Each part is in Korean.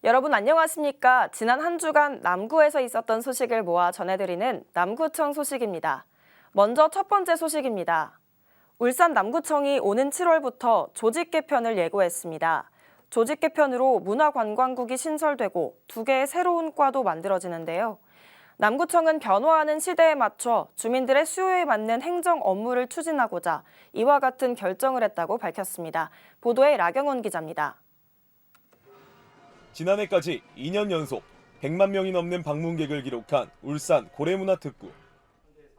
여러분 안녕하십니까? 지난 한 주간 남구에서 있었던 소식을 모아 전해드리는 남구청 소식입니다. 먼저 첫 번째 소식입니다. 울산 남구청이 오는 7월부터 조직 개편을 예고했습니다. 조직 개편으로 문화관광국이 신설되고 2개의 새로운 과도 만들어지는데요. 남구청은 변화하는 시대에 맞춰 주민들의 수요에 맞는 행정 업무를 추진하고자 이와 같은 결정을 했다고 밝혔습니다. 보도에 라경원 기자입니다. 지난해까지 2년 연속 100만 명이 넘는 방문객을 기록한 울산 고래문화특구.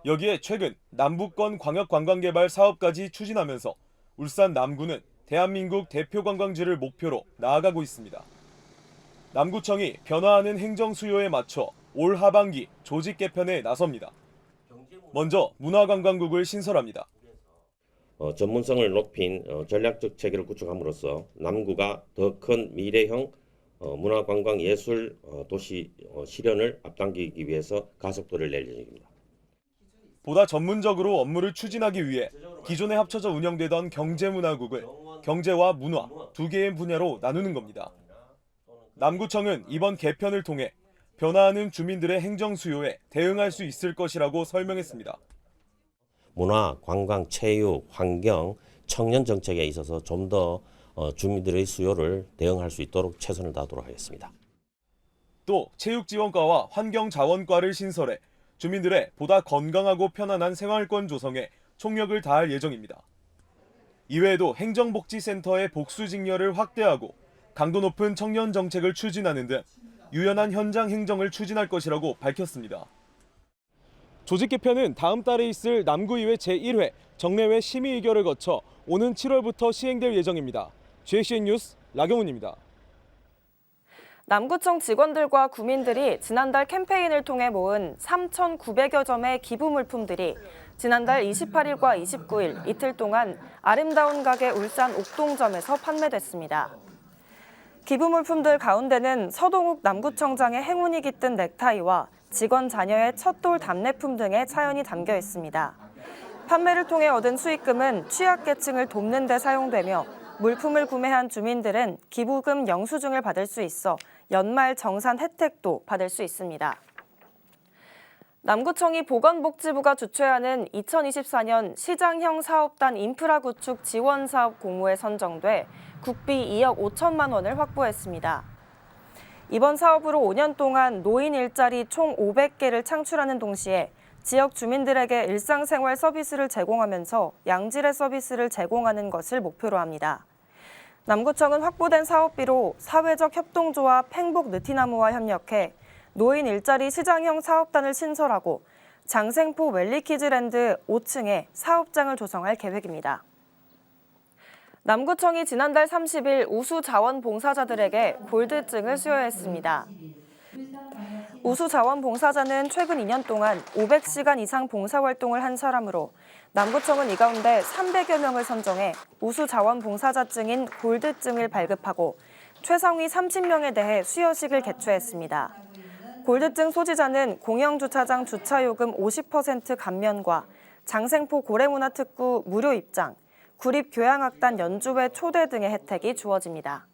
여기에 최근 남부권 광역관광개발 사업까지 추진하면서 울산 남구는 대한민국 대표 관광지를 목표로 나아가고 있습니다. 남구청이 변화하는 행정 수요에 맞춰 올 하반기 조직 개편에 나섭니다. 먼저 문화관광국을 신설합니다. 전문성을 높인 전략적 체계를 구축함으로써 남구가 더 큰 미래형 문화관광예술 도시 실현을 앞당기기 위해서 가속도를 낼 예정입니다. 보다 전문적으로 업무를 추진하기 위해 기존에 합쳐져 운영되던 경제문화국을 경제와 문화 2개의 분야로 나누는 겁니다. 남구청은 이번 개편을 통해 변화하는 주민들의 행정 수요에 대응할 수 있을 것이라고 설명했습니다. 문화, 관광, 체육, 환경, 청년 정책에 있어서 좀 더 주민들의 수요를 대응할 수 있도록 최선을 다하도록 하겠습니다. 또 체육지원과와 환경자원과를 신설해 주민들의 보다 건강하고 편안한 생활권 조성에 총력을 다할 예정입니다. 이외에도 행정복지센터의 복수직렬을 확대하고 강도 높은 청년 정책을 추진하는 등 유연한 현장 행정을 추진할 것이라고 밝혔습니다. 조직 개편은 다음 달에 있을 남구의회 제1회 정례회 심의 의결을 거쳐 오는 7월부터 시행될 예정입니다. GCN 뉴스 라경훈입니다. 남구청 직원들과 구민들이 지난달 캠페인을 통해 모은 3,900여 점의 기부 물품들이 지난달 28일과 29일 이틀 동안 아름다운 가게 울산 옥동점에서 판매됐습니다. 기부 물품들 가운데는 서동욱 남구청장의 행운이 깃든 넥타이와 직원 자녀의 첫돌 답례품 등의 사연이 담겨 있습니다. 판매를 통해 얻은 수익금은 취약계층을 돕는 데 사용되며 물품을 구매한 주민들은 기부금 영수증을 받을 수 있어 연말 정산 혜택도 받을 수 있습니다. 남구청이 보건복지부가 주최하는 2024년 시장형 사업단 인프라 구축 지원 사업 공모에 선정돼 국비 2억 5천만 원을 확보했습니다. 이번 사업으로 5년 동안 노인 일자리 총 500개를 창출하는 동시에 지역 주민들에게 일상생활 서비스를 제공하면서 양질의 서비스를 제공하는 것을 목표로 합니다. 남구청은 확보된 사업비로 사회적 협동조합 행복 느티나무와 협력해 노인 일자리 시장형 사업단을 신설하고 장생포 웰리키즈랜드 5층에 사업장을 조성할 계획입니다. 남구청이 지난달 30일 우수자원봉사자들에게 골드증을 수여했습니다. 우수자원봉사자는 최근 2년 동안 500시간 이상 봉사활동을 한 사람으로 남구청은 이 가운데 300여 명을 선정해 우수자원봉사자증인 골드증을 발급하고 최상위 30명에 대해 수여식을 개최했습니다. 골드증 소지자는 공영주차장 주차요금 50% 감면과 장생포 고래문화특구 무료 입장, 구립교향악단 연주회 초대 등의 혜택이 주어집니다.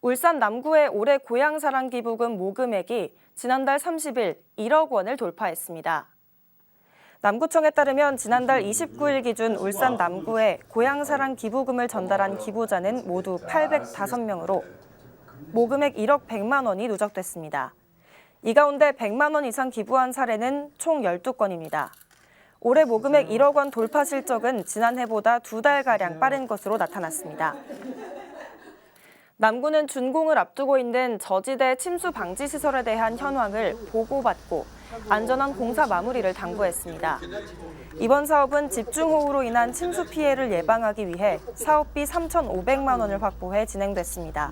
울산 남구의 올해 고향사랑 기부금 모금액이 지난달 30일 1억 원을 돌파했습니다. 남구청에 따르면 지난달 29일 기준 울산 남구에 고향사랑 기부금을 전달한 기부자는 모두 805명으로 모금액 1억 100만 원이 누적됐습니다. 이 가운데 100만 원 이상 기부한 사례는 총 12건입니다. 올해 모금액 1억 원 돌파 실적은 지난해보다 2달가량 빠른 것으로 나타났습니다. 남구는 준공을 앞두고 있는 저지대 침수 방지 시설에 대한 현황을 보고받고 안전한 공사 마무리를 당부했습니다. 이번 사업은 집중호우로 인한 침수 피해를 예방하기 위해 사업비 3,500만 원을 확보해 진행됐습니다.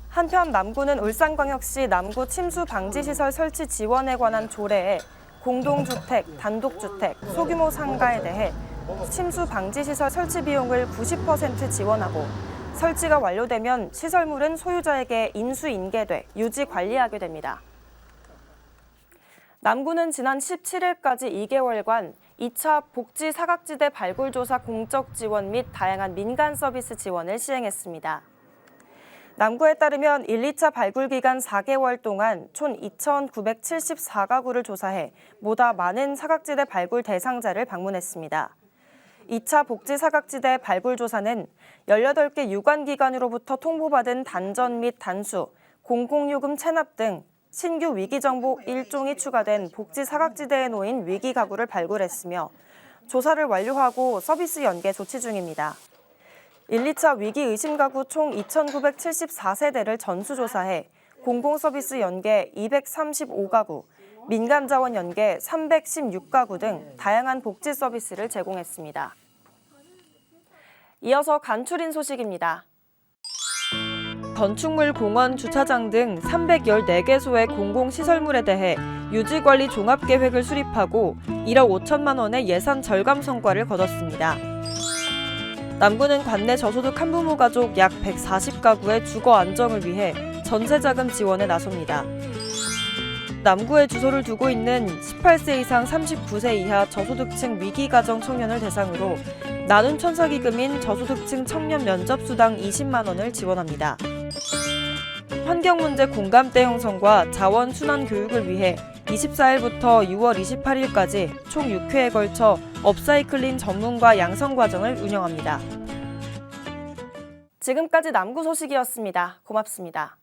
한편 남구는 울산광역시 남구 침수 방지 시설 설치 지원에 관한 조례에 공동주택, 단독주택, 소규모 상가에 대해 침수 방지 시설 설치 비용을 90% 지원하고 설치가 완료되면 시설물은 소유자에게 인수인계돼 유지 관리하게 됩니다. 남구는 지난 17일까지 2개월간 2차 복지 사각지대 발굴조사 공적 지원 및 다양한 민간 서비스 지원을 시행했습니다. 남구에 따르면 1, 2차 발굴 기간 4개월 동안 총 2,974가구를 조사해 보다 많은 사각지대 발굴 대상자를 방문했습니다. 2차 복지 사각지대 발굴 조사는 18개 유관기관으로부터 통보받은 단전 및 단수, 공공요금 체납 등 신규 위기정보 1종이 추가된 복지 사각지대에 놓인 위기 가구를 발굴했으며 조사를 완료하고 서비스 연계 조치 중입니다. 1, 2차 위기 의심 가구 총 2,974세대를 전수조사해 공공서비스 연계 235가구, 민간자원 연계 316가구 등 다양한 복지 서비스를 제공했습니다. 이어서 간추린 소식입니다. 건축물, 공원, 주차장 등 314개소의 공공시설물에 대해 유지관리 종합계획을 수립하고 1억 5천만 원의 예산 절감 성과를 거뒀습니다. 남구는 관내 저소득 한부모 가족 약 140가구의 주거 안정을 위해 전세자금 지원에 나섭니다. 남구에 주소를 두고 있는 18세 이상 39세 이하 저소득층 위기가정 청년을 대상으로 나눔 천사기금인 저소득층 청년 면접수당 20만 원을 지원합니다. 환경문제 공감대 형성과 자원 순환 교육을 위해 24일부터 6월 28일까지 총 6회에 걸쳐 업사이클링 전문가 양성 과정을 운영합니다. 지금까지 남구 소식이었습니다. 고맙습니다.